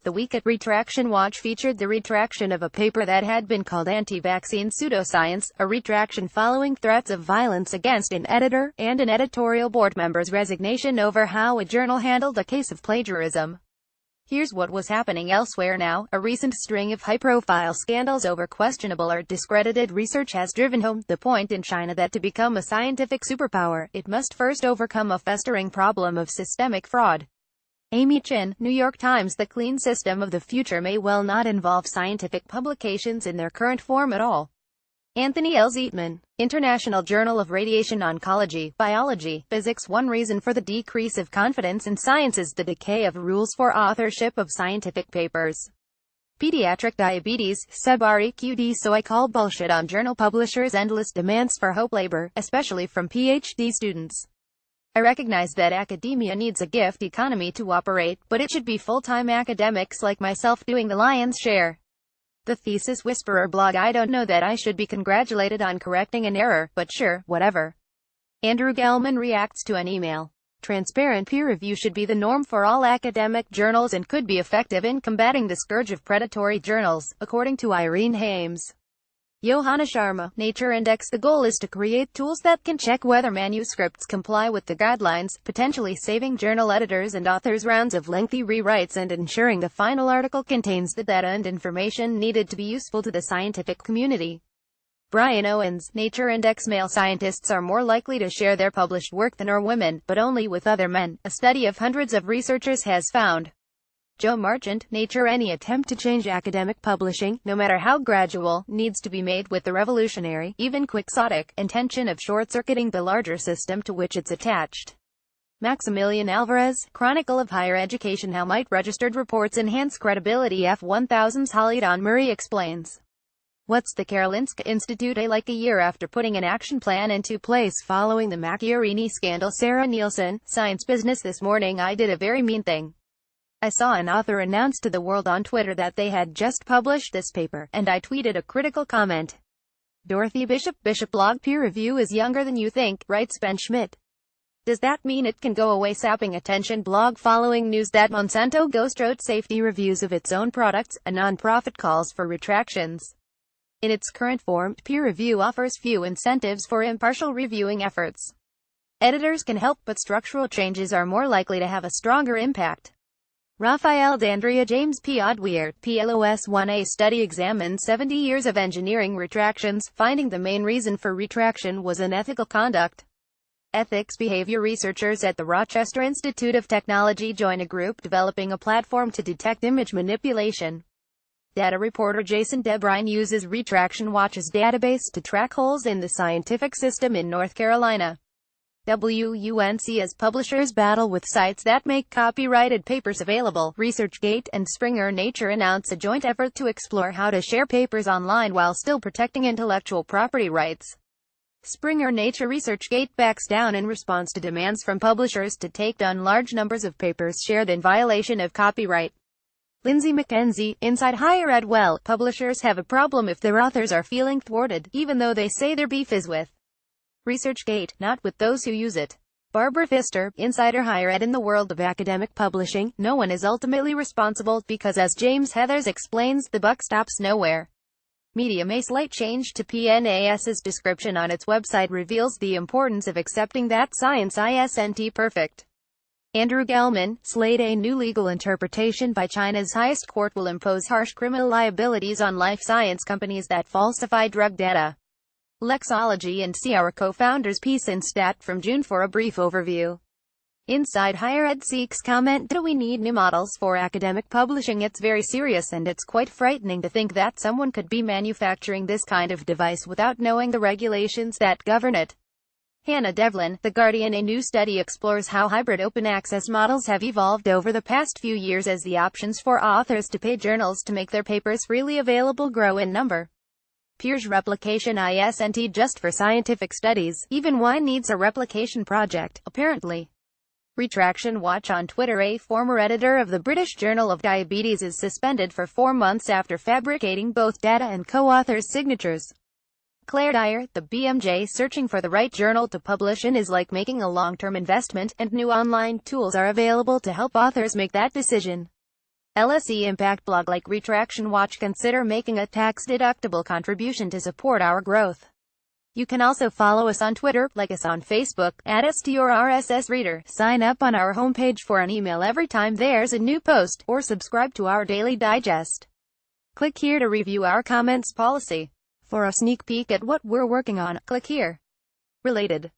The week at Retraction Watch featured the retraction of a paper that had been called anti-vaccine pseudoscience, a retraction following threats of violence against an editor, and an editorial board member's resignation over how a journal handled a case of plagiarism. Here's what was happening elsewhere now. A recent string of high-profile scandals over questionable or discredited research has driven home the point in China that to become a scientific superpower, it must first overcome a festering problem of systemic fraud. Amy Chin, New York Times. The clean system of the future may well not involve scientific publications in their current form at all. Anthony L. Zeitman, International Journal of Radiation Oncology, Biology, Physics. One reason for the decrease of confidence in science is the decay of rules for authorship of scientific papers. Pediatric diabetes, sub-REQD. So I call bullshit on journal publishers' endless demands for hope labor, especially from PhD students. I recognize that academia needs a gift economy to operate, but it should be full-time academics like myself doing the lion's share. The Thesis Whisperer blog. I don't know that I should be congratulated on correcting an error, but sure, whatever. Andrew Gelman reacts to an email. Transparent peer review should be the norm for all academic journals and could be effective in combating the scourge of predatory journals, according to Irene Hames. Johanna Sharma, Nature Index. The goal is to create tools that can check whether manuscripts comply with the guidelines, potentially saving journal editors and authors rounds of lengthy rewrites and ensuring the final article contains the data and information needed to be useful to the scientific community. Brian Owens, Nature Index. Male scientists are more likely to share their published work than are women, but only with other men, a study of hundreds of researchers has found. Joe Marchant, Nature. Any attempt to change academic publishing, no matter how gradual, needs to be made with the revolutionary, even quixotic, intention of short-circuiting the larger system to which it's attached. Maximilian Alvarez, Chronicle of Higher Education. How might registered reports enhance credibility? F1000's Holly Don Murray explains. What's the Karolinska Institute like a year after putting an action plan into place following the Macchiarini scandal? Sarah Nielsen, Science Business. This morning I did a very mean thing. I saw an author announce to the world on Twitter that they had just published this paper, and I tweeted a critical comment. Dorothy Bishop blog. Peer review is younger than you think, writes Ben Schmidt. Does that mean it can go away? Sapping attention. Blog. Following news that Monsanto ghostwrote safety reviews of its own products, a non-profit calls for retractions. In its current form, peer review offers few incentives for impartial reviewing efforts. Editors can help, but structural changes are more likely to have a stronger impact. Raphael D'Andrea. James P. Odweir, PLOS-1A study examined 70 years of engineering retractions, finding the main reason for retraction was unethical conduct. Ethics behavior researchers at the Rochester Institute of Technology join a group developing a platform to detect image manipulation. Data reporter Jason DeBrine uses Retraction Watch's database to track holes in the scientific system in North Carolina. WUNC. As publishers battle with sites that make copyrighted papers available, ResearchGate and Springer Nature announce a joint effort to explore how to share papers online while still protecting intellectual property rights. Springer Nature. ResearchGate backs down in response to demands from publishers to take down large numbers of papers shared in violation of copyright. Lindsay McKenzie, Inside Higher Ed. Well, publishers have a problem if their authors are feeling thwarted, even though they say their beef is with ResearchGate, not with those who use it. Barbara Pfister, Insider Higher Ed. In the world of academic publishing, no one is ultimately responsible, because as James Heathers explains, the buck stops nowhere. Medium. A slight change to PNAS's description on its website reveals the importance of accepting that science isn't perfect. Andrew Gelman, Slate. A new legal interpretation by China's highest court will impose harsh criminal liabilities on life science companies that falsify drug data. Lexology. And see our co-founders' piece in Stat from June for a brief overview. Inside Higher Ed seeks comment. Do we need new models for academic publishing? It's very serious, and it's quite frightening to think that someone could be manufacturing this kind of device without knowing the regulations that govern it. Hannah Devlin, The Guardian. A new study explores how hybrid open-access models have evolved over the past few years as the options for authors to pay journals to make their papers freely available grow in number. Peers. Replication isn't just for scientific studies. Even wine needs a replication project, apparently. Retraction Watch on Twitter. A former editor of the British Journal of Diabetes is suspended for 4 months after fabricating both data and co-authors' signatures. Claire Dyer, the BMJ. Searching for the right journal to publish in is like making a long-term investment, and new online tools are available to help authors make that decision. LSE Impact blog like Retraction Watch consider making a tax-deductible contribution to support our growth. You can also follow us on Twitter, like us on Facebook, add us to your RSS reader, sign up on our homepage for an email every time there's a new post, or subscribe to our daily digest. Click here to review our comments policy. For a sneak peek at what we're working on, click here. Related.